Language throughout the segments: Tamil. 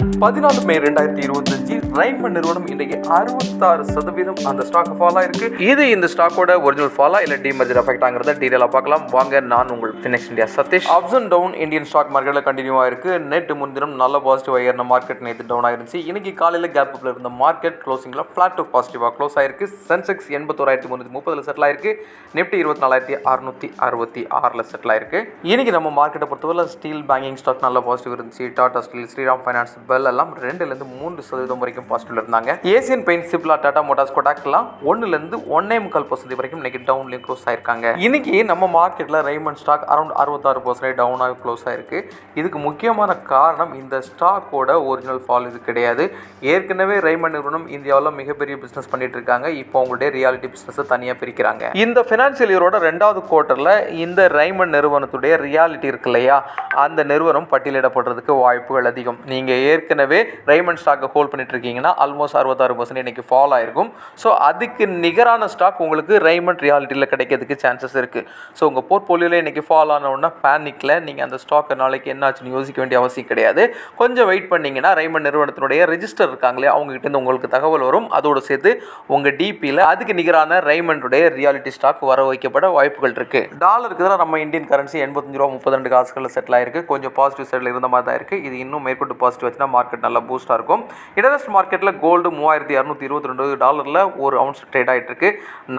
14 மே 2025 ரைமண்ட் நிறுவனம் இன்றைக்கு 66% அந்த ஸ்டாக் ஃபால் ஆயிருக்கு. இது இந்த ஸ்டாக்கோட ஒரிஜினல் ஃபாலா இல்ல டிமர்ஜர் எஃபெக்ட் ஆங்கிறத டீடைலா பார்க்கலாம் வாங்க. நான் உங்கள் Phoenix India Satish. Ups and down Indian stock மார்க்கெட்ல கண்டினியூ ஆயிருக்கு. நேற்று முன்தினம் நல்ல பாசிட்டிவ் ஏறின மார்க்கெட் நேற்று டவுன் ஆயிருந்துச்சு. இன்னைக்கு காலையில கேப் அப்ல இருந்த மார்க்கெட் க்ளோசிங்ல ஃபிளாட் டு பாசிட்டிவா க்ளோஸ் ஆயிருக்கு. சென்செக்ஸ் 81,330 செட்டில் ஆயிருக்கு. நிஃப்டி 24,666 செட்டில் ஆயிருக்கு. இன்னைக்கு நம்ம மார்க்கெட்டை பொறுத்தவரை ஸ்டீல் பேங்கிங் ஸ்டாக் நல்ல பாசிட்டிவ் இருந்துச்சு. டாடா ஸ்டீல், ஸ்ரீராம் ஃபைனான்ஸ், பெல் எல்லாம் 2-3% வரைக்கும் பாசிட்டிவ்ல இருந்தாங்க. Asian paint, Cipla, Tata motors, கோடாக்லாம் 1-1.25% வரைக்கும் இன்னைக்கு டவுன்லயும் க்ளோஸ் ஆயிருக்காங்க. இன்னைக்கு நம்ம மார்க்கெட்ல ரைமண்ட் ஸ்டாக் அரௌண்ட் 66% டவுன் ஆகி க்ளோஸ் ஆயிருக்கு. இதுக்கு முக்கியமான காரணம் இந்த ஸ்டாக்கோட ஒரிஜினல் ஃபால் இது கிடையாது. ஏற்கனவே ரைமண்ட் நிறுவனம் இந்தியாவில் மிகப்பெரிய பிசினஸ் பண்ணிட்டு இருக்காங்க. இப்போ அவங்களுடைய ரியாலிட்டி பிசினஸ் தனியாக பிரிக்கிறாங்க. இந்த ஃபினான்சியல் இயரோட 2வது குவார்ட்டர்ல இந்த ரைமண்ட் நிறுவனத்துடைய ரியாலிட்டி இருக்கு இல்லையா, அந்த நிறுவனம் பட்டியலிடப்படுறதுக்கு வாய்ப்புகள் அதிகம். நீங்க ஏற்கனவே ரைமண்ட் ஸ்டாக்கை ஹோல்ட் பண்ணிட்டு இருக்கீங்கன்னா ஆல்மோஸ்ட் 66% இன்னைக்கு ஃபால் ஆயிருக்கும். ஸோ அதுக்கு நிகரான ஸ்டாக் உங்களுக்கு ரைமண்ட் ரியாலிட்டியில் கிடைக்கிறதுக்கு சான்சஸ் இருக்கு. ஸோ உங்க போர்ட்போலியோல இன்னைக்கு ஃபால் ஆனவுடனே பேனிக்ல நீங்க அந்த ஸ்டாக்கை நாளைக்கு என்ன ஆச்சுன்னு யோசிக்க வேண்டிய அவசியம் கிடையாது. கொஞ்சம் வெயிட் பண்ணீங்கன்னா ரைமண்ட் நிறுவனத்தினுடைய ரெஜிஸ்டர் இருக்காங்களே அவங்க கிட்ட இருந்து உங்களுக்கு தகவல் வரும். அதோடு சேர்த்து உங்க டிபியில் அதுக்கு நிகரான ரைமண்டுடைய ரியாலிட்டி ஸ்டாக் வர வைக்கப்பட வாய்ப்புகள் இருக்கு. டாலருக்கு தான் நம்ம இந்தியன் கரன்சி 85 ரூபா 32 செட்டில் ஆயிருக்கு. கொஞ்சம் பாசிட்டிவ் சைடில் இருந்த மாதிரி தான் இருக்கு. இது இன்னும் மேற்கொண்டு பாசிட்டிவ் வச்சுன்னா மார்க்கெட் நல்லா பூஸ்டாக இருக்கும். இன்டர்நேஷனல் மார்க்கெட்டில் கோல்டு $3,222 ஒரு அவுன்ஸ் ட்ரேட் ஆகிட்டு இருக்கு.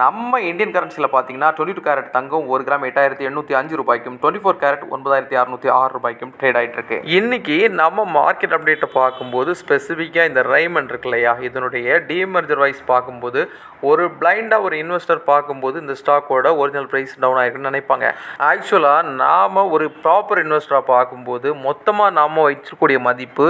நம்ம இந்தியன் கரன்சியில் பார்த்தீங்கன்னா 22 கேரட் தங்கம் 1 கிராம் 8,805 ரூபாய்க்கும் 24 கேரட் 9,606 ரூபாய்க்கும் ட்ரேட் ஆகிட்டு இருக்கு. இன்னைக்கு நம்ம மார்க்கெட் அப்டேட்டை பார்க்கும்போது ஸ்பெசிஃபிக்காக இந்த ரைமண்ட் இருக்கு இல்லையா, இதனுடைய டிமர்ஜர் வைஸ் பார்க்கும்போது ஒரு பிளைண்டாக ஒரு இன்வெஸ்டர் பார்க்கும்போது இந்த ஸ்டாக்கோட ஒரிஜினல் ப்ரைஸ் டவுன் ஆயிருக்குன்னு நினைப்பாங்க. ஆக்சுவலாக நாம் ஒரு ப்ராப்பர் இன்வெஸ்டராக பார்க்கும்போது மொத்தமாக நாம் வச்சிருக்கக்கூடிய மதிப்பு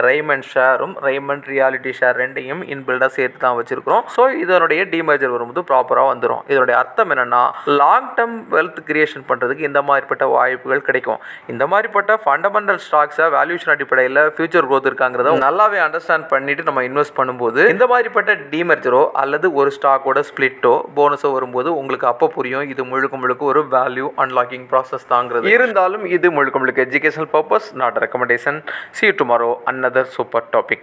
ரைமண்ட் ஷேரும் ரைமண்ட் ரியாலிட்டி ஷேர் ரெண்டையும் இன்பில்டாக சேர்த்து தான் வச்சிருக்கிறோம். ஸோ இதனுடைய டிமர்ஜர் வரும்போது ப்ராப்பராக வந்துடும். இதனுடைய அர்த்தம் என்னன்னா, லாங் டேர்ம் வெல்த் கிரியேஷன் பண்ணுறதுக்கு இந்த மாதிரிப்பட்ட வாய்ப்புகள் கிடைக்கும். இந்த மாதிரிப்பட்ட ஃபண்டமெண்டல் ஸ்டாக்ஸை வேல்யூஷன் அடிப்படையில் ஃபியூச்சர் க்ரோத் இருக்காங்கிறத நல்லாவே அண்டர்ஸ்டாண்ட் பண்ணிட்டு நம்ம இன்வெஸ்ட் பண்ணும்போது இந்த மாதிரிப்பட்ட டிமர்ஜரோ அல்லது ஒரு ஸ்டாக்கோட ஸ்பிளிட்டோ போனஸோ வரும்போது உங்களுக்கு அப்போ புரியும் இது முழுக்க ஒரு வேல்யூ அன்லாக்கிங் ப்ராசஸ் தாங்கிறது. இருந்தாலும் இது முழுக்க educational purpose, not recommendation. See you tomorrow, another super topic.